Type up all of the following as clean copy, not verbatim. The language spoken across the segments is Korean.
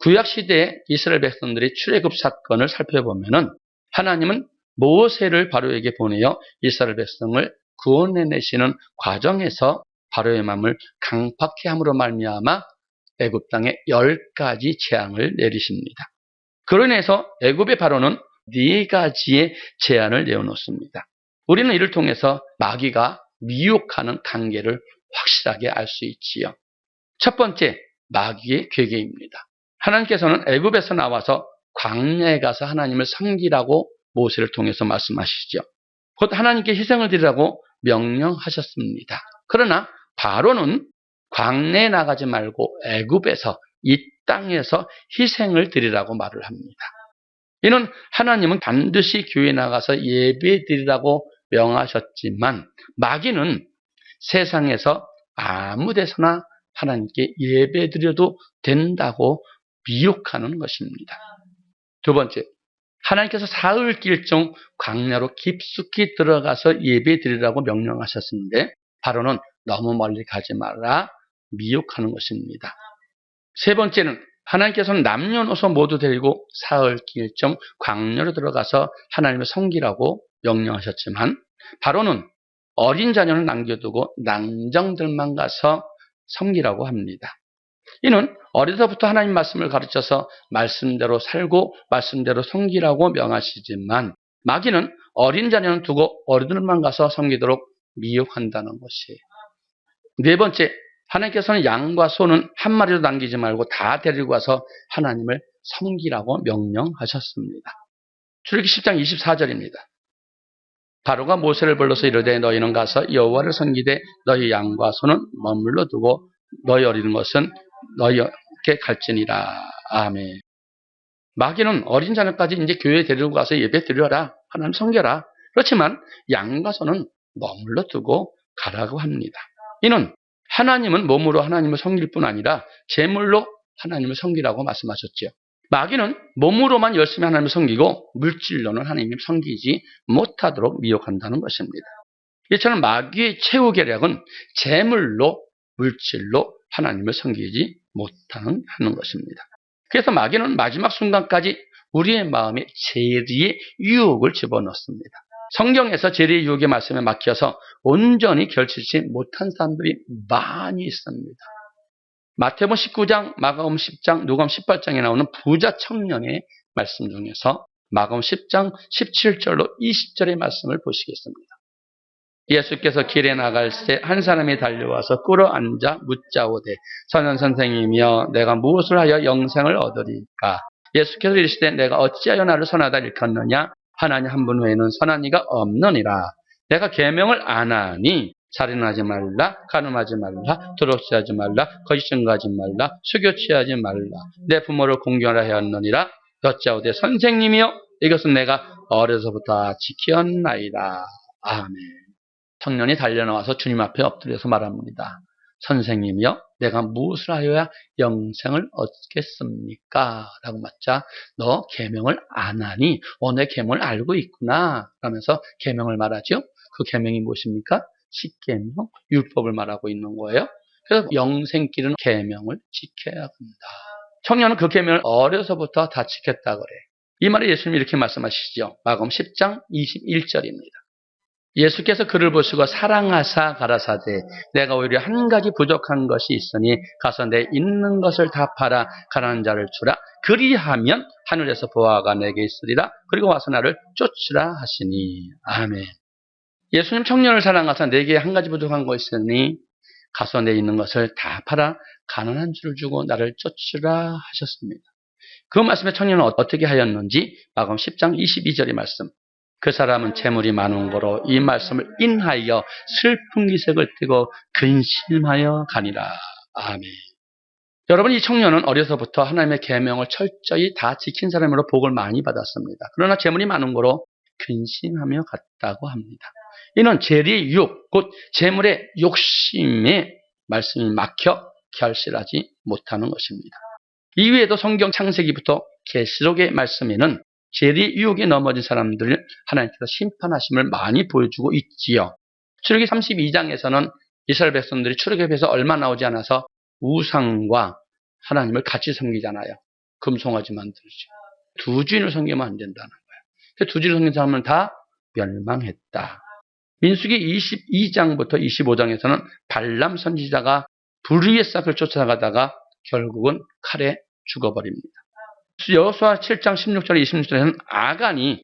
구약시대의 이스라엘 백성들의 출애굽 사건을 살펴보면은 하나님은 모세를 바로에게 보내어 이스라엘 백성을 구원해내시는 과정에서 바로의 마음을 강팍케 함으로 말미암아 애굽 땅에 10가지 재앙을 내리십니다. 그로 인해서 애굽의 바로는 4가지의 재앙을 내어놓습니다. 우리는 이를 통해서 마귀가 미혹하는 단계를 확실하게 알 수 있지요. 첫 번째, 마귀의 괴계입니다. 하나님께서는 애굽에서 나와서 광야에 가서 하나님을 섬기라고 모세를 통해서 말씀하시죠. 곧 하나님께 희생을 드리라고 명령하셨습니다. 그러나 바로는 광야에 나가지 말고 애굽에서 이 땅에서 희생을 드리라고 말을 합니다. 이는 하나님은 반드시 교회에 나가서 예배 드리라고 명하셨지만 마귀는 세상에서 아무 데서나 하나님께 예배 드려도 된다고 미혹하는 것입니다. 두 번째, 하나님께서 사흘 길정 광야로 깊숙이 들어가서 예배 드리라고 명령하셨는데 바로는 너무 멀리 가지 말라 미혹하는 것입니다. 세 번째는 하나님께서는 남녀노소 모두 데리고 사흘 길정 광야로 들어가서 하나님을 섬기라고 명령하셨지만 바로는 어린 자녀는 남겨두고 낭정들만 가서 섬기라고 합니다. 이는 어려서부터 하나님 말씀을 가르쳐서 말씀대로 살고 말씀대로 섬기라고 명하시지만 마귀는 어린 자녀는 두고 어린들만 가서 섬기도록 미혹한다는 것이에요. 네 번째, 하나님께서는 양과 소는 한 마리도 남기지 말고 다 데리고 와서 하나님을 섬기라고 명령하셨습니다. 출애굽기 10장 24절입니다. 바로가 모세를 불러서 이르되 너희는 가서 여호와를 섬기되 너희 양과 소는 머물러 두고 너희 어린 것은 너희에게 갈지니라. 아멘. 마귀는 어린 자녀까지 이제 교회에 데리고 가서 예배 드려라. 하나님 섬겨라. 그렇지만 양과 소는 머물러 두고 가라고 합니다. 이는 하나님은 몸으로 하나님을 섬길 뿐 아니라 제물로 하나님을 섬기라고 말씀하셨죠. 마귀는 몸으로만 열심히 하나님을 섬기고 물질로는 하나님을 섬기지 못하도록 미혹한다는 것입니다. 이처럼 마귀의 최후 계략은 제물로 물질로 하나님을 섬기지 못하는 것입니다. 그래서 마귀는 마지막 순간까지 우리의 마음에 재리의 유혹을 집어넣습니다. 성경에서 재리의 유혹의 말씀에 막혀서 온전히 결치지 못한 사람들이 많이 있습니다. 마태복음 19장, 마가복음 10장, 누가복음 18장에 나오는 부자 청년의 말씀 중에서 마가복음 10장 17절로 20절의 말씀을 보시겠습니다. 예수께서 길에 나갈 때 한 사람이 달려와서 꿇어앉아 묻자오되 선한 선생님이여 내가 무엇을 하여 영생을 얻으리까? 예수께서 이르시되 내가 어찌하여 나를 선하다 일컫느냐? 하나님 한 분 외에는 선한 이가 없느니라. 내가 계명을 안 하니 살인하지 말라, 간음하지 말라, 도둑질하지 말라, 거짓 증거하지 말라, 수교 취하지 말라, 내 부모를 공경하라 하였느니라. 여짜오되 선생님이여 이것은 내가 어려서부터 지켰나이다. 아멘. 청년이 달려나와서 주님 앞에 엎드려서 말합니다. 선생님이여 내가 무엇을 하여야 영생을 얻겠습니까? 라고 묻자 너 계명을 안 하니 내 계명을 알고 있구나 라면서 계명을 말하죠. 그 계명이 무엇입니까? 십계명, 율법을 말하고 있는 거예요. 그래서 영생길은 계명을 지켜야 합니다. 청년은 그 계명을 어려서부터 다 지켰다 그래. 이 말에 예수님이 이렇게 말씀하시죠. 마가복음 10장 21절입니다. 예수께서 그를 보시고 사랑하사 가라사대 내가 오히려 한 가지 부족한 것이 있으니 가서 내 있는 것을 다 팔아 가난한 자를 주라. 그리하면 하늘에서 보화가 내게 있으리라. 그리고 와서 나를 쫓으라 하시니. 아멘. 예수님 청년을 사랑하사 내게 한 가지 부족한 것이 있으니 가서 내 있는 것을 다 팔아 가난한 자를 주고 나를 쫓으라 하셨습니다. 그 말씀에 청년은 어떻게 하였는지 마가복음 10장 22절의 말씀. 그 사람은 재물이 많은 거로 이 말씀을 인하여 슬픈 기색을 띠고 근심하여 가니라. 아멘. 여러분 이 청년은 어려서부터 하나님의 계명을 철저히 다 지킨 사람으로 복을 많이 받았습니다. 그러나 재물이 많은 거로 근심하며 갔다고 합니다. 이는 재리의 유혹, 곧 재물의 욕심에 말씀이 막혀 결실하지 못하는 것입니다. 이외에도 성경 창세기부터 계시록의 말씀에는 재리의 유혹에 넘어진 사람들을 하나님께서 심판하심을 많이 보여주고 있지요. 출애굽기 32장에서는 이스라엘 백성들이 출애굽에서 얼마 나오지 않아서 우상과 하나님을 같이 섬기잖아요. 금송아지 만들지. 두 주인을 섬기면 안 된다는 거예요. 두 주인을 섬긴 사람은 다 멸망했다. 민수기 22장부터 25장에서는 발람 선지자가 불의의 싹을 쫓아가다가 결국은 칼에 죽어버립니다. 여호수아 7장 16절 26절에는 아간이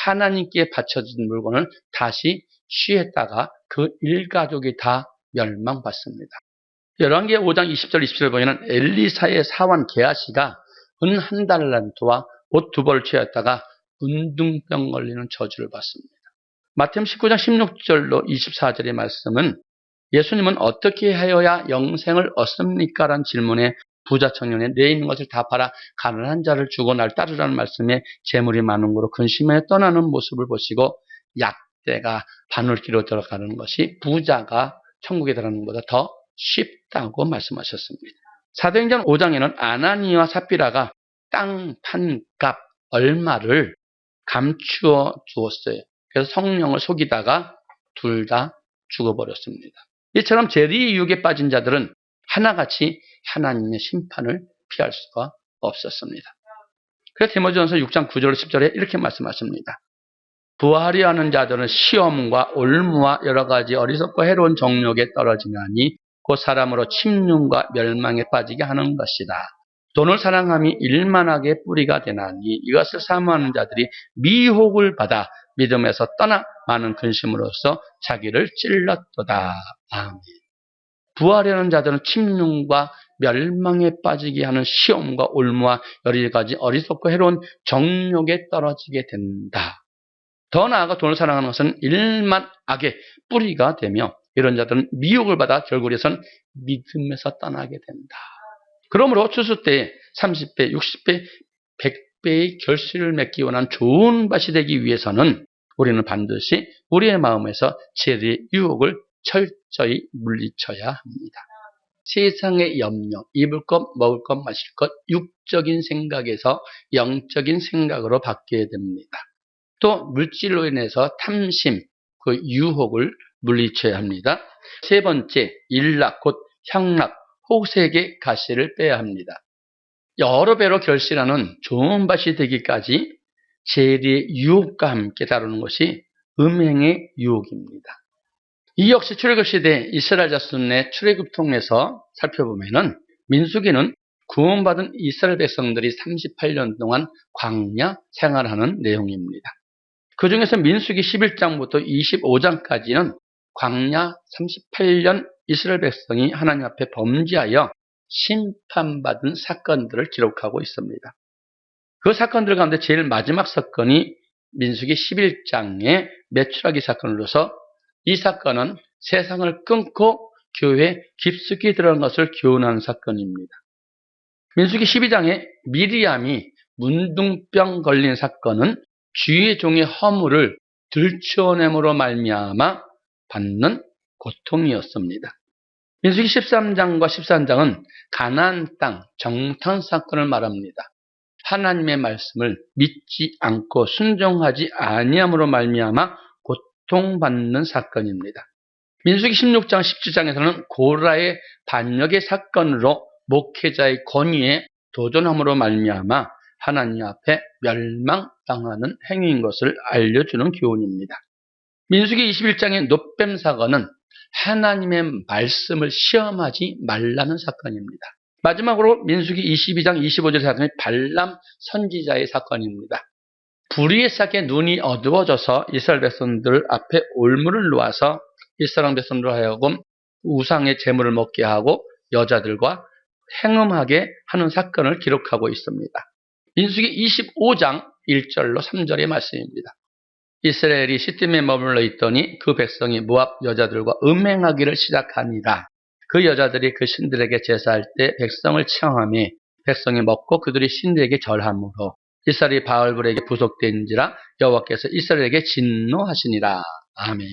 하나님께 바쳐진 물건을 다시 취했다가 그 일가족이 다 멸망받습니다. 열왕기 5장 20절 27절 보면 엘리사의 사환 게하시가 은 한 달란트와 옷 2벌을 취했다가 문둥병 걸리는 저주를 받습니다. 마태복음 19장 16절로 24절의 말씀은 예수님은 어떻게 하여야 영생을 얻습니까? 라는 질문에 부자 청년의 내 있는 것을 다 팔아 가난한 자를 주고 날 따르라는 말씀에 재물이 많은 거로 근심에 떠나는 모습을 보시고 약대가 바늘기로 들어가는 것이 부자가 천국에 들어가는 것보다 더 쉽다고 말씀하셨습니다. 사도행전 5장에는 아나니와 삽비라가 땅 판 값 얼마를 감추어 주었어요. 그래서 성령을 속이다가 둘 다 죽어버렸습니다. 이처럼 재리의 유혹에 빠진 자들은 하나같이 하나님의 심판을 피할 수가 없었습니다. 그래서 디모데전서 6장 9절 10절에 이렇게 말씀하십니다. 부하려 하는 자들은 시험과 올무와 여러 가지 어리석고 해로운 정욕에 떨어지나니 곧 사람으로 침륜과 멸망에 빠지게 하는 것이다. 돈을 사랑함이 일만하게 뿌리가 되나니 이것을 사모하는 자들이 미혹을 받아 믿음에서 떠나 많은 근심으로써 자기를 찔렀도다. 아멘. 부하려는 자들은 침륜과 멸망에 빠지게 하는 시험과 올무와 여러 가지 어리석고 해로운 정욕에 떨어지게 된다. 더 나아가 돈을 사랑하는 것은 일만 악의 뿌리가 되며 이런 자들은 미혹을 받아 결국에선 믿음에서 떠나게 된다. 그러므로 추수 때 30배, 60배, 100배의 결실을 맺기 원한 좋은 밭이 되기 위해서는 우리는 반드시 우리의 마음에서 재리의 유혹을 철저히 물리쳐야 합니다. 세상의 염려, 입을 것, 먹을 것, 마실 것, 육적인 생각에서 영적인 생각으로 바뀌어야 됩니다. 또 물질로 인해서 탐심, 그 유혹을 물리쳐야 합니다. 세 번째, 일락, 곧 향락, 호색의 가시를 빼야 합니다. 여러 배로 결실하는 좋은 밭이 되기까지 재리의 유혹과 함께 다루는 것이 음행의 유혹입니다. 이 역시 출애굽 시대 이스라엘 자손의 출애굽 통해서 살펴보면은 민수기는 구원받은 이스라엘 백성들이 38년 동안 광야 생활하는 내용입니다. 그 중에서 민수기 11장부터 25장까지는 광야 38년 이스라엘 백성이 하나님 앞에 범죄하여 심판받은 사건들을 기록하고 있습니다. 그 사건들 가운데 제일 마지막 사건이 민수기 11장의 메추라기 사건으로서 이 사건은 세상을 끊고 교회에 깊숙이 들어간 것을 교훈하는 사건입니다. 민수기 12장에 미리암이 문둥병 걸린 사건은 주의 종의 허물을 들추어냄으로 말미암아 받는 고통이었습니다. 민수기 13장과 14장은 가나안 땅 정탐 사건을 말합니다. 하나님의 말씀을 믿지 않고 순종하지 아니함으로 말미암아 고통받는 사건입니다. 민수기 16장 17장에서는 고라의 반역의 사건으로 목회자의 권위에 도전함으로 말미암아 하나님 앞에 멸망당하는 행위인 것을 알려주는 교훈입니다. 민수기 21장의 놋뱀 사건은 하나님의 말씀을 시험하지 말라는 사건입니다. 마지막으로 민수기 22장 25절 사건이 발람 선지자의 사건입니다. 불의의 싹에 눈이 어두워져서 이스라엘 백성들 앞에 올무를 놓아서 이스라엘 백성들로 하여금 우상의 재물을 먹게 하고 여자들과 행음하게 하는 사건을 기록하고 있습니다. 민수기 25장 1절로 3절의 말씀입니다. 이스라엘이 시딤에 머물러 있더니 그 백성이 모압 여자들과 음행하기를 시작하니라. 그 여자들이 그 신들에게 제사할 때 백성을 청하며 백성이 먹고 그들이 신들에게 절함으로 이스라엘이 바알불에게 부속된지라 여호와께서 이스라엘에게 진노하시니라. 아멘.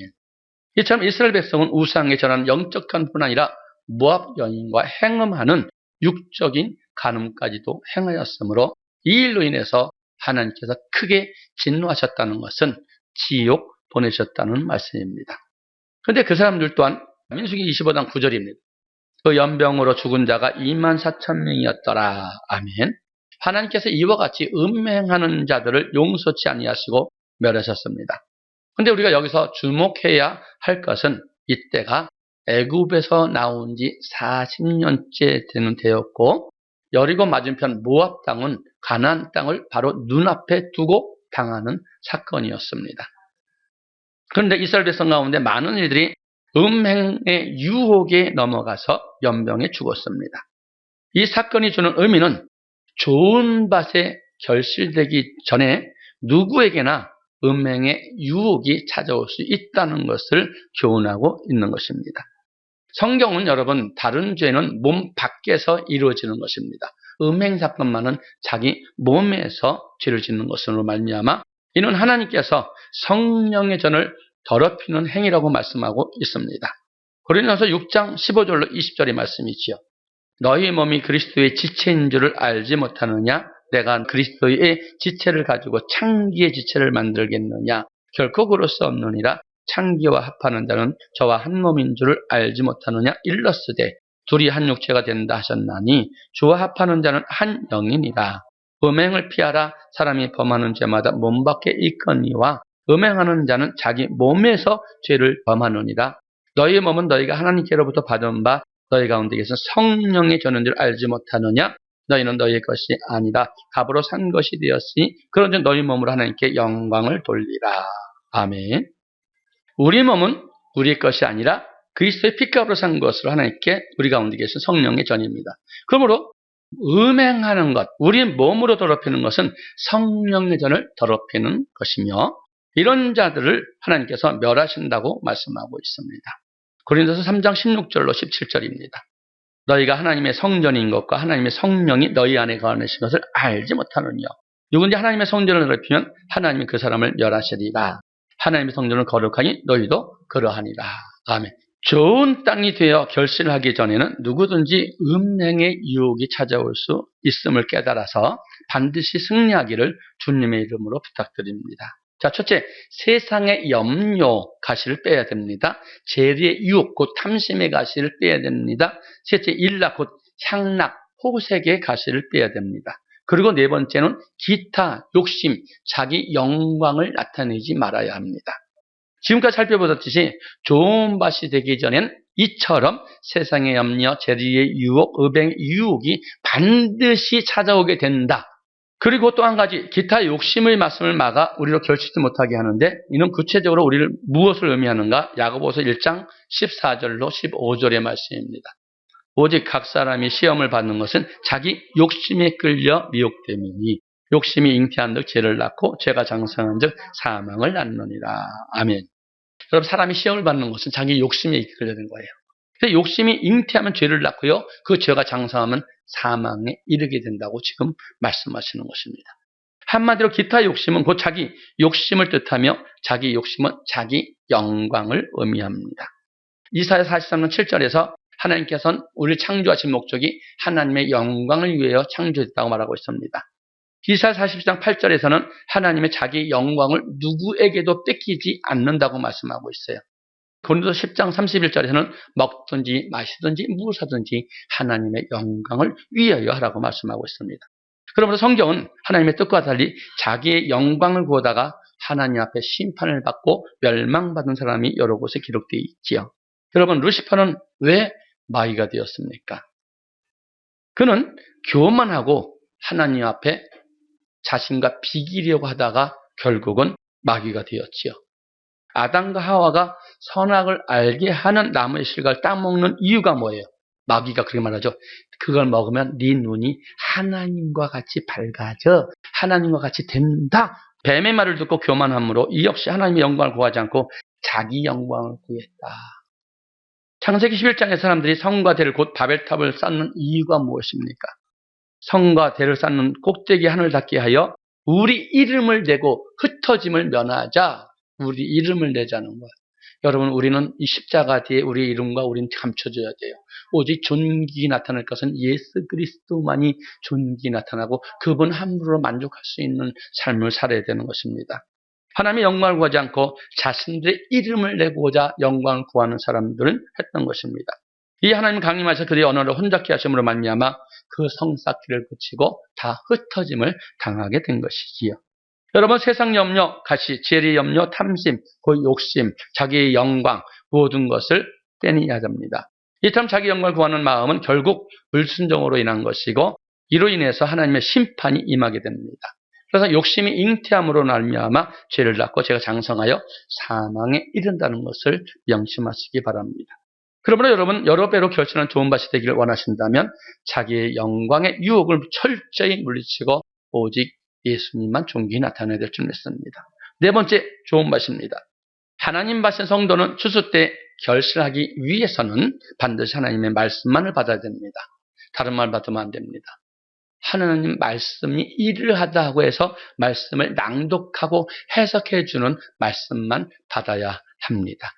이처럼 이스라엘 백성은 우상에 절하는 영적 간뿐 아니라 모압 여인과 행음하는 육적인 간음까지도 행하였으므로 이 일로 인해서 하나님께서 크게 진노하셨다는 것은 지옥 보내셨다는 말씀입니다. 그런데 그 사람들 또한 민수기 25장 9절입니다. 그 연병으로 죽은 자가 24,000명이었더라. 아멘. 하나님께서 이와 같이 음행하는 자들을 용서치 아니하시고 멸하셨습니다. 그런데 우리가 여기서 주목해야 할 것은 이때가 애굽에서 나온 지 40년째 되었고 여리고 맞은편 모압 땅은 가나안 땅을 바로 눈앞에 두고 당하는 사건이었습니다. 그런데 이스라엘 백성 가운데 많은 이들이 음행의 유혹에 넘어가서 연병에 죽었습니다. 이 사건이 주는 의미는 좋은 밭에 결실되기 전에 누구에게나 음행의 유혹이 찾아올 수 있다는 것을 교훈하고 있는 것입니다. 성경은 여러분 다른 죄는 몸 밖에서 이루어지는 것입니다. 음행 사건만은 자기 몸에서 죄를 짓는 것으로 말미암아 이는 하나님께서 성령의 전을 더럽히는 행위라고 말씀하고 있습니다. 고린도서 6장 15절로 20절의 말씀이지요. 너희 몸이 그리스도의 지체인 줄을 알지 못하느냐? 내가 그리스도의 지체를 가지고 창기의 지체를 만들겠느냐? 결코 그럴 수 없느니라. 창기와 합하는 자는 저와 한 몸인 줄을 알지 못하느냐? 일러스되 둘이 한 육체가 된다 하셨나니 주와 합하는 자는 한 영이니라. 음행을 피하라. 사람이 범하는 죄마다 몸 밖에 있거니와 음행하는 자는 자기 몸에서 죄를 범하느니라. 너희 몸은 너희가 하나님께로부터 받은 바 너희 가운데 계신 성령의 전인 줄 알지 못하느냐? 너희는 너희의 것이 아니라 값으로 산 것이 되었으니 그런즉 너희 몸으로 하나님께 영광을 돌리라. 아멘. 우리 몸은 우리의 것이 아니라 그리스도의 핏값으로 산 것으로 하나님께 우리 가운데 계신 성령의 전입니다. 그러므로 음행하는 것, 우리 몸으로 더럽히는 것은 성령의 전을 더럽히는 것이며 이런 자들을 하나님께서 멸하신다고 말씀하고 있습니다. 고린도서 3장 16절로 17절입니다. 너희가 하나님의 성전인 것과 하나님의 성령이 너희 안에 거하시는 것을 알지 못하느냐. 누군지 하나님의 성전을 더럽히면 하나님이 그 사람을 멸하시리라. 하나님의 성전을 거룩하니 너희도 그러하니라. 아멘. 좋은 땅이 되어 결실하기 전에는 누구든지 음행의 유혹이 찾아올 수 있음을 깨달아서 반드시 승리하기를 주님의 이름으로 부탁드립니다. 자, 첫째, 세상의 염려, 가시를 빼야 됩니다. 재리의 유혹, 곧 탐심의 가시를 빼야 됩니다. 셋째, 일락, 곧 향락, 호색의 가시를 빼야 됩니다. 그리고 네 번째는 기타, 욕심, 자기 영광을 나타내지 말아야 합니다. 지금까지 살펴보았듯이 좋은 밭이 되기 전엔 이처럼 세상의 염려, 재리의 유혹, 음행의 유혹이 반드시 찾아오게 된다. 그리고 또 한 가지 기타 욕심의 말씀을 막아 우리로 결실치 못하게 하는데 이는 구체적으로 우리를 무엇을 의미하는가? 야고보서 1장 14절로 15절의 말씀입니다. 오직 각 사람이 시험을 받는 것은 자기 욕심에 끌려 미혹됨이니 욕심이 잉태한즉 죄를 낳고 죄가 장성한즉 사망을 낳느니라. 아멘. 여러분 사람이 시험을 받는 것은 자기 욕심에 이끌려는 거예요. 그래서 욕심이 잉태하면 죄를 낳고요. 그 죄가 장성하면 사망에 이르게 된다고 지금 말씀하시는 것입니다. 한마디로 기타 욕심은 곧 자기 욕심을 뜻하며 자기 욕심은 자기 영광을 의미합니다. 이사야 43장 7절에서 하나님께서는 우리를 창조하신 목적이 하나님의 영광을 위하여 창조했다고 말하고 있습니다. 이사야 42장 8절에서는 하나님의 자기 영광을 누구에게도 뺏기지 않는다고 말씀하고 있어요. 고린도서 10장 31절에서는 먹든지 마시든지 무엇하든지 하나님의 영광을 위하여 하라고 말씀하고 있습니다. 그러므로 성경은 하나님의 뜻과 달리 자기의 영광을 구하다가 하나님 앞에 심판을 받고 멸망받은 사람이 여러 곳에 기록되어 있지요. 여러분 루시퍼는 왜 마귀가 되었습니까? 그는 교만하고 하나님 앞에 자신과 비기려고 하다가 결국은 마귀가 되었지요. 아담과 하와가 선악을 알게 하는 나무의 실과를 따먹는 이유가 뭐예요? 마귀가 그렇게 말하죠. 그걸 먹으면 네 눈이 하나님과 같이 밝아져 하나님과 같이 된다. 뱀의 말을 듣고 교만함으로 이 역시 하나님의 영광을 구하지 않고 자기 영광을 구했다. 창세기 11장의 사람들이 성과 대를 곧 바벨탑을 쌓는 이유가 무엇입니까? 성과 대를 쌓는 꼭대기 하늘 닿게 하여 우리 이름을 내고 흩어짐을 면하자. 우리 이름을 내자는 거예요. 여러분 우리는 이 십자가 뒤에 우리의 이름과 우리는 감춰져야 돼요. 오직 존귀 나타날 것은 예수 그리스도만이 존귀 나타나고 그분 함부로 만족할 수 있는 삶을 살아야 되는 것입니다. 하나님의 영광을 구하지 않고 자신들의 이름을 내고자 영광을 구하는 사람들은 했던 것입니다. 이 하나님 강림하셔 그들의 언어를 혼잡케 하심으로 말미암아 그 성쌓기를 그치고 다 흩어짐을 당하게 된 것이지요. 여러분, 세상 염려, 가시, 재리 염려, 탐심, 그 욕심, 자기의 영광 모든 것을 떼내야 됩니다. 이처럼 자기 영광을 구하는 마음은 결국 불순종으로 인한 것이고 이로 인해서 하나님의 심판이 임하게 됩니다. 그래서 욕심이 잉태함으로 말미암아 죄를 낳고 죄가 장성하여 사망에 이른다는 것을 명심하시기 바랍니다. 그러므로 여러분, 여러 배로 결실하는 좋은 밭이 되기를 원하신다면 자기의 영광의 유혹을 철저히 물리치고 오직 예수님만 존귀히 나타내야 될 줄 믿습니다. 네 번째, 좋은 밭입니다. 하나님 밭의 성도는 추수 때 결실하기 위해서는 반드시 하나님의 말씀만을 받아야 됩니다. 다른 말 받으면 안 됩니다. 하나님 말씀이 일을 하다고 해서 말씀을 낭독하고 해석해 주는 말씀만 받아야 합니다.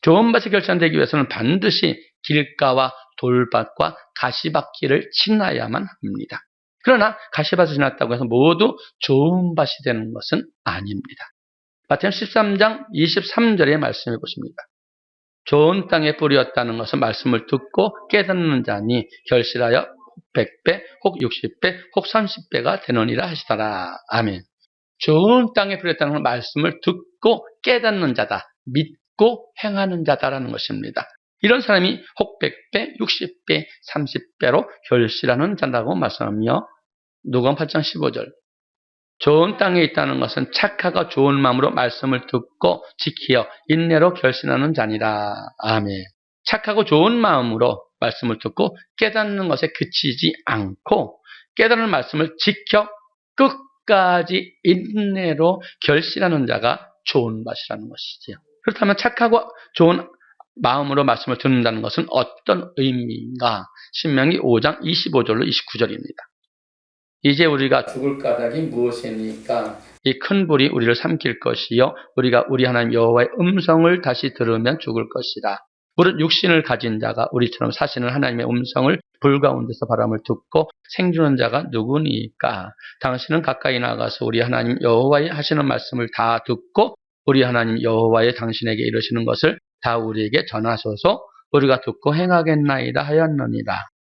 좋은 밭이 결실되기 위해서는 반드시 길가와 돌밭과 가시밭길을 지나야만 합니다. 그러나 가시밭을 지났다고 해서 모두 좋은 밭이 되는 것은 아닙니다. 마태복음 13장 23절의 말씀해 보십니다. 좋은 땅에 뿌렸다는 것은 말씀을 듣고 깨닫는 자니 결실하여 혹 100배, 혹 60배, 혹 30배가 되느니라 하시더라. 아멘. 좋은 땅에 뿌렸다는 것은 말씀을 듣고 깨닫는 자다. 믿고 행하는 자다라는 것입니다. 이런 사람이 혹 100배, 60배, 30배로 결실하는 자라고 말씀하며 누가복음 8장 15절. 좋은 땅에 있다는 것은 착하고 좋은 마음으로 말씀을 듣고 지키어 인내로 결신하는 자니라. 아멘. 착하고 좋은 마음으로 말씀을 듣고 깨닫는 것에 그치지 않고 깨닫는 말씀을 지켜 끝까지 인내로 결신하는 자가 좋은 밭이라는 것이지요. 그렇다면 착하고 좋은 마음으로 말씀을 듣는다는 것은 어떤 의미인가? 신명기 5장 25절로 29절입니다. 이제 우리가 죽을 까닭이 무엇입니까? 이 큰 불이 우리를 삼킬 것이요 우리가 우리 하나님 여호와의 음성을 다시 들으면 죽을 것이라. 무릇 육신을 가진 자가 우리처럼 사시는 하나님의 음성을 불 가운데서 바람을 듣고 생주는 자가 누구니까? 당신은 가까이 나가서 우리 하나님 여호와의 하시는 말씀을 다 듣고 우리 하나님 여호와의 당신에게 이르시는 것을 다 우리에게 전하소서. 우리가 듣고 행하겠나이다 하였느니라.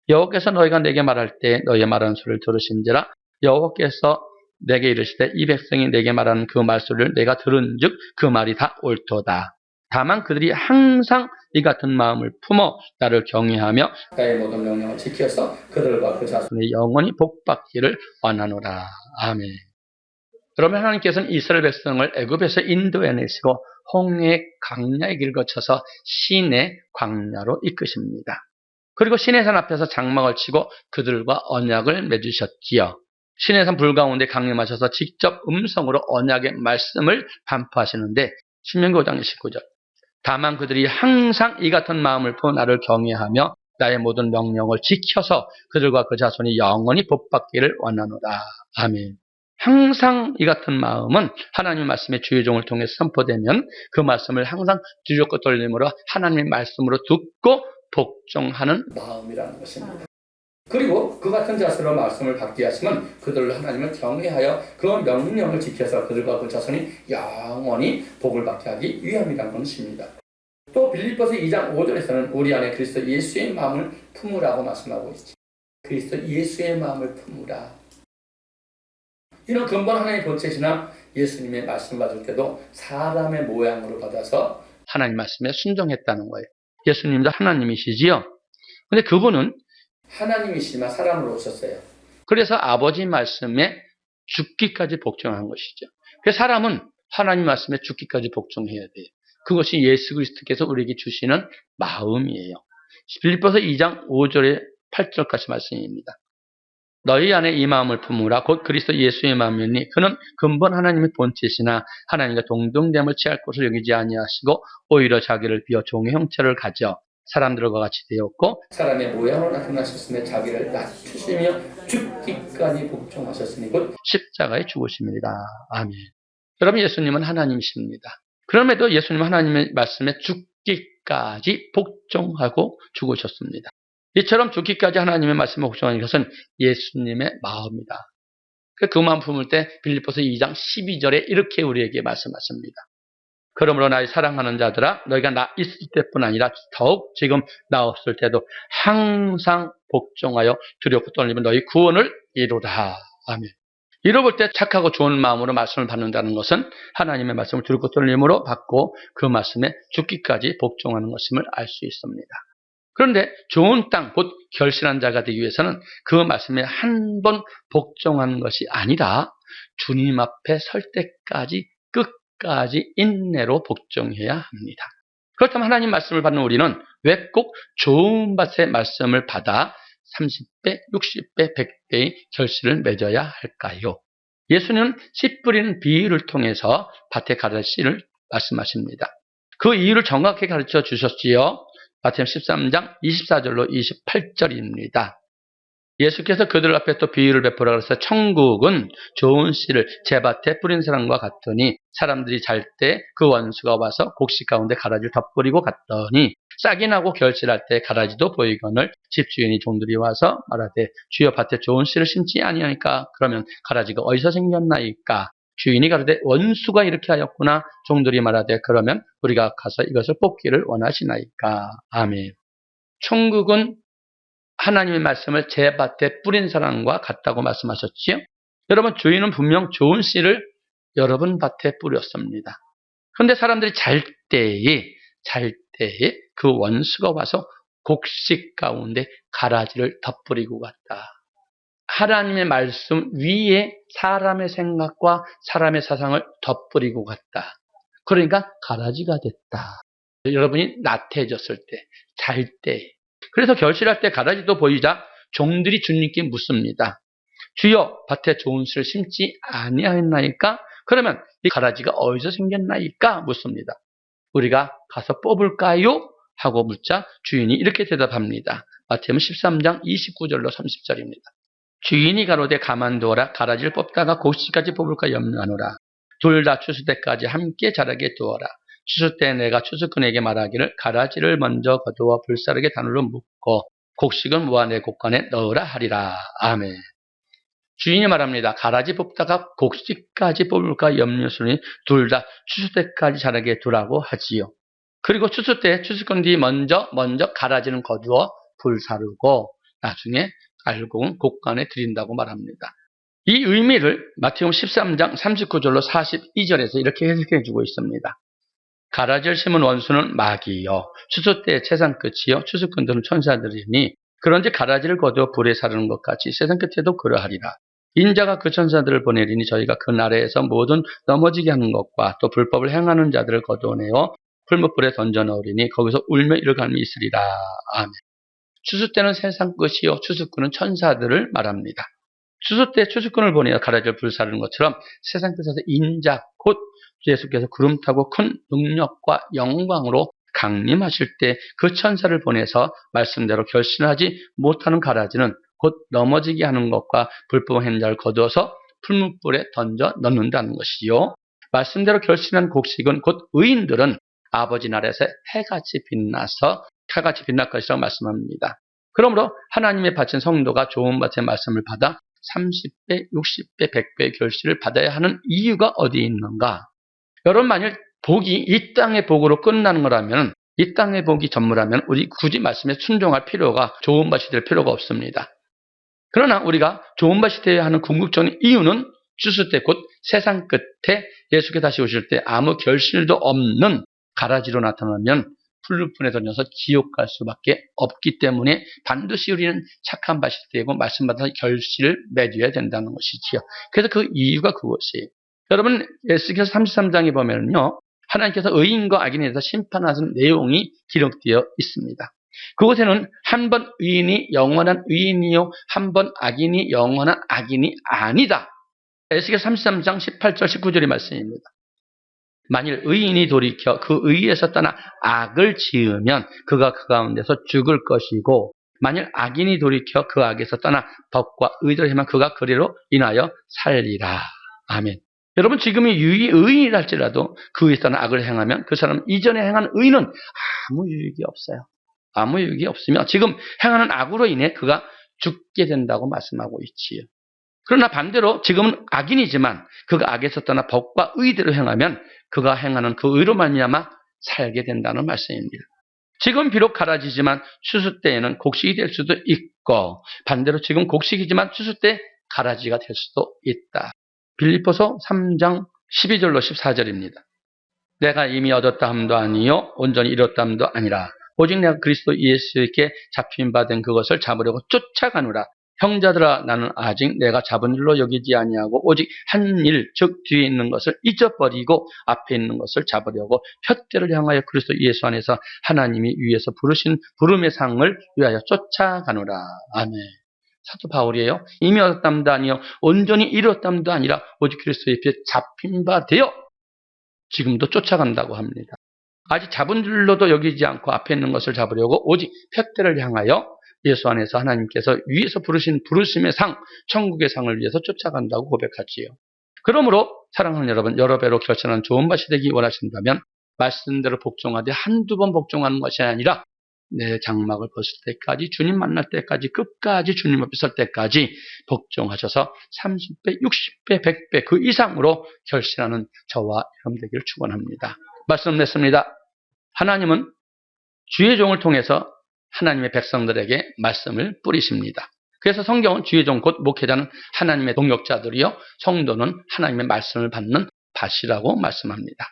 여호와께서 너희가 내게 말할 때 너희의 말하는 소리를 들으신지라. 여호와께서 내게 이르시되 이 백성이 내게 말하는 그 말소리를 내가 들은즉 그 말이 다 옳도다. 다만 그들이 항상 이 같은 마음을 품어 나를 경외하며 나의 모든 명령을 지켜서 그들과 그 자손의 영원히 복받기를 원하노라. 아멘. 그러면 하나님께서는 이스라엘 백성을 애굽에서 인도해내시고 홍해 광야의 길 거쳐서 시내 광야로 이끄십니다. 그리고 시내산 앞에서 장막을 치고 그들과 언약을 맺으셨지요. 시내산 불 가운데 강림하셔서 직접 음성으로 언약의 말씀을 반포하시는데 신명기 5장 19절. 다만 그들이 항상 이 같은 마음을 품어 나를 경외하며 나의 모든 명령을 지켜서 그들과 그 자손이 영원히 복받기를 원하노라. 아멘. 항상 이 같은 마음은 하나님의 말씀의 주의종을 통해서 선포되면 그 말씀을 항상 뒤죽고 돌림으로 하나님의 말씀으로 듣고 복종하는 마음이라는 것입니다. 그리고 그 같은 자세로 말씀을 받게 하시면 그들로 하나님을 경외하여 그 명령을 지켜서 그들과 그 자손이 영원히 복을 받게 하기 위함이라는 것입니다. 또 빌립보서 2장 5절에서는 우리 안에 그리스도 예수의 마음을 품으라고 말씀하고 있죠. 그리스도 예수의 마음을 품으라. 이런 근본 하나님의 본체시나 예수님의 말씀 받을 때도 사람의 모양으로 받아서 하나님 말씀에 순종했다는 거예요. 예수님도 하나님이시지요. 근데 그분은 하나님이시지만 사람으로 오셨어요. 그래서 아버지 말씀에 죽기까지 복종한 것이죠. 그래서 사람은 하나님 말씀에 죽기까지 복종해야 돼요. 그것이 예수 그리스도께서 우리에게 주시는 마음이에요. 빌립보서 2장 5절에 8절까지 말씀입니다. 너희 안에 이 마음을 품으라. 곧 그리스도 예수의 마음이니 그는 근본 하나님의 본체시나 하나님과 동등됨을 취할 것을 여기지 아니하시고 오히려 자기를 비어 종의 형체를 가져 사람들과 같이 되었고 사람의 모양으로 나타나셨으며 자기를 낮추시며 죽기까지 복종하셨으니 곧 십자가에 죽으심이다. 아멘. 여러분, 예수님은 하나님이십니다. 그럼에도 예수님은 하나님의 말씀에 죽기까지 복종하고 죽으셨습니다. 이처럼 죽기까지 하나님의 말씀에 복종하는 것은 예수님의 마음이다. 그 마음 품을 때 빌립보서 2장 12절에 이렇게 우리에게 말씀하십니다. 그러므로 나의 사랑하는 자들아, 너희가 나 있을 때뿐 아니라 더욱 지금 나 없을 때도 항상 복종하여 두렵고 떨리면 너희 구원을 이루라. 아멘. 이뤄볼 때 착하고 좋은 마음으로 말씀을 받는다는 것은 하나님의 말씀을 두렵고 떨림으로 받고 그 말씀에 죽기까지 복종하는 것임을 알 수 있습니다. 그런데 좋은 땅, 곧 결실한 자가 되기 위해서는 그 말씀에 한 번 복종하는 것이 아니라 주님 앞에 설 때까지 끝까지 인내로 복종해야 합니다. 그렇다면 하나님 말씀을 받는 우리는 왜 꼭 좋은 밭의 말씀을 받아 30배, 60배, 100배의 결실을 맺어야 할까요? 예수님은 씨 뿌리는 비유를 통해서 밭의 가르치를 말씀하십니다. 그 이유를 정확히 가르쳐 주셨지요. 마태복음 13장 24절로 28절입니다. 예수께서 그들 앞에 또 비유를 베풀어 그래서 천국은 좋은 씨를 제 밭에 뿌린 사람과 같더니 사람들이 잘 때 그 원수가 와서 곡식 가운데 가라지를 덧뿌리고 갔더니 싹이 나고 결실할 때 가라지도 보이거늘 집주인이 종들이 와서 말하되 주여 밭에 좋은 씨를 심지 아니하니까 그러면 가라지가 어디서 생겼나이까? 주인이 가로되 원수가 이렇게 하였구나. 종들이 말하되 그러면 우리가 가서 이것을 뽑기를 원하시나이까? 아멘. 천국은 하나님의 말씀을 제 밭에 뿌린 사람과 같다고 말씀하셨지요. 여러분, 주인은 분명 좋은 씨를 여러분 밭에 뿌렸습니다. 그런데 사람들이 잘 때에 그 원수가 와서 곡식 가운데 가라지를 덧뿌리고 갔다. 하나님의 말씀 위에 사람의 생각과 사람의 사상을 덧뿌리고 갔다. 그러니까 가라지가 됐다. 여러분이 나태해졌을 때, 잘 때, 그래서 결실할 때 가라지도 보이자 종들이 주님께 묻습니다. 주여 밭에 좋은 씨를 심지 아니하였나이까? 그러면 이 가라지가 어디서 생겼나이까? 묻습니다. 우리가 가서 뽑을까요? 하고 묻자 주인이 이렇게 대답합니다. 마태복음 13장 29절로 30절입니다. 주인이 가로되 가만두어라. 가라지를 뽑다가 곡식까지 뽑을까 염려하노라. 둘 다 추수 때까지 함께 자라게 두어라. 추수 때 내가 추수꾼에게 말하기를 가라지를 먼저 거두어 불사르게 단으로 묶고 곡식은 모아 내 곡간에 넣으라 하리라. 아멘. 주인이 말합니다. 가라지 뽑다가 곡식까지 뽑을까 염려스러니 둘 다 추수 때까지 자라게 두라고 하지요. 그리고 추수 때 추수꾼들이 먼저 가라지는 거두어 불사르고 나중에 알곡은 곡간에 드린다고 말합니다. 이 의미를 마태복음 13장 39절로 42절에서 이렇게 해석해 주고 있습니다. 가라지를 심은 원수는 마귀요 추수 때의 세상 끝이요 추수꾼들은 천사들이니 그런지 가라지를 거두어 불에 사르는 것 같이 세상 끝에도 그러하리라. 인자가 그 천사들을 보내리니 저희가 그 나라에서 모든 넘어지게 하는 것과 또 불법을 행하는 자들을 거두어내어 풀무불에 던져 넣으리니 거기서 울며 이를 갈미 있으리라. 아멘. 추수 때는 세상 끝이요 추수꾼은 천사들을 말합니다. 추수 때 추수꾼을 보내어 가라지를 불사르는 것처럼 세상 끝에서 인자 곧 예수께서 구름 타고 큰 능력과 영광으로 강림하실 때 그 천사를 보내서 말씀대로 결신하지 못하는 가라지는 곧 넘어지게 하는 것과 불법한 자를 거두어서 풀무불에 던져 넣는다는 것이요. 말씀대로 결신한 곡식은 곧 의인들은 아버지 나라에서 해같이 빛날 것이라고 말씀합니다. 그러므로 하나님의 바친 성도가 좋은 밭의 말씀을 받아 30배, 60배, 100배의 결실을 받아야 하는 이유가 어디에 있는가? 여러분 만일 복이 이 땅의 복으로 끝나는 거라면 이 땅의 복이 전무라면 우리 굳이 말씀에 순종할 필요가 좋은 밭이 될 필요가 없습니다. 그러나 우리가 좋은 밭이 되어야 하는 궁극적인 이유는 추수 때 곧 세상 끝에 예수께 다시 오실 때 아무 결실도 없는 가라지로 나타나면 풀무불에 던져서 지옥 갈 수밖에 없기 때문에 반드시 우리는 착한 밭이 되고 말씀받아서 결실을 맺어야 된다는 것이지요. 그래서 그 이유가 그것이에요. 여러분 에스겔 33장에 보면요. 하나님께서 의인과 악인에 대해서 심판하는 내용이 기록되어 있습니다. 그곳에는 한 번 의인이 영원한 의인이요 한 번 악인이 영원한 악인이 아니다. 에스겔 33장 18절 19절의 말씀입니다. 만일 의인이 돌이켜 그 의에서 떠나 악을 지으면 그가 그 가운데서 죽을 것이고 만일 악인이 돌이켜 그 악에서 떠나 법과 의대로 행하면 그가 그리로 인하여 살리라. 아멘. 여러분 지금이 의인이라 할지라도 그 의에서 떠나 악을 행하면 그 사람 이전에 행한 의는 아무 유익이 없어요. 아무 유익이 없으며 지금 행하는 악으로 인해 그가 죽게 된다고 말씀하고 있지요. 그러나 반대로 지금은 악인이지만 그가 악에서 떠나 법과 의대로 행하면 그가 행하는 그 의로 말미암아 살게 된다는 말씀입니다. 지금 비록 가라지지만 추수 때에는 곡식이 될 수도 있고 반대로 지금 곡식이지만 추수 때 가라지가 될 수도 있다. 빌립보서 3장 12절로 14절입니다. 내가 이미 얻었다 함도 아니요 온전히 이뤘다 함도 아니라 오직 내가 그리스도 예수께 잡힌 바 된 그것을 잡으려고 쫓아가노라. 형제들아 나는 아직 내가 잡은 줄로 여기지 아니하고 오직 한 일 즉 뒤에 있는 것을 잊어버리고 앞에 있는 것을 잡으려고 푯대를 향하여 그리스도 예수 안에서 하나님이 위에서 부르신 부름의 상을 위하여 쫓아가노라. 아멘. 사도 바울이에요. 이미 얻었담도 아니요 온전히 이뤘담도 아니라 오직 그리스도 예수에 잡힌 바 되어 지금도 쫓아간다고 합니다. 아직 잡은 줄로도 여기지 않고 앞에 있는 것을 잡으려고 오직 푯대를 향하여 예수 안에서 하나님께서 위에서 부르신 부르심의 상, 천국의 상을 위해서 쫓아간다고 고백하지요. 그러므로 사랑하는 여러분, 여러 배로 결산한 좋은 밭이 되기 원하신다면 말씀대로 복종하되 한두 번 복종하는 것이 아니라 내 장막을 벗을 때까지, 주님 만날 때까지, 끝까지 주님 앞에 설 때까지 복종하셔서 30배, 60배, 100배 그 이상으로 결실하는 저와 여러분 되기를 축원합니다. 말씀 냈습니다. 하나님은 주의 종을 통해서 하나님의 백성들에게 말씀을 뿌리십니다. 그래서 성경은 주의 종 곧 목회자는 하나님의 동역자들이요 성도는 하나님의 말씀을 받는 밭이라고 말씀합니다.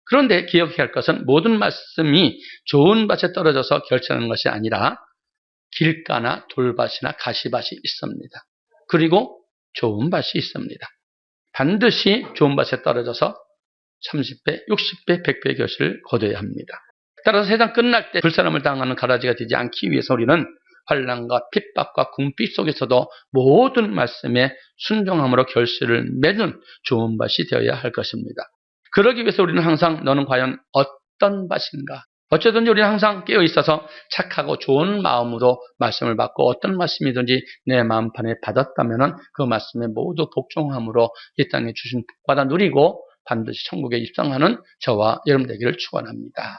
그런데 기억해야 할 것은 모든 말씀이 좋은 밭에 떨어져서 결실하는 것이 아니라 길가나 돌밭이나 가시밭이 있습니다. 그리고 좋은 밭이 있습니다. 반드시 좋은 밭에 떨어져서 30배, 60배, 100배의 결실을 거둬야 합니다. 따라서 세상 끝날 때 불사람을 당하는 가라지가 되지 않기 위해서 우리는 환난과 핍박과 궁핍 속에서도 모든 말씀에 순종함으로 결실을 맺는 좋은 밭이 되어야 할 것입니다. 그러기 위해서 우리는 항상 너는 과연 어떤 밭인가? 어쩌든지 우리는 항상 깨어 있어서 착하고 좋은 마음으로 말씀을 받고 어떤 말씀이든지 내 마음판에 받았다면 그 말씀에 모두 복종함으로 이 땅에 주신 복받아 누리고 반드시 천국에 입성하는 저와 여러분 되기를 축원합니다.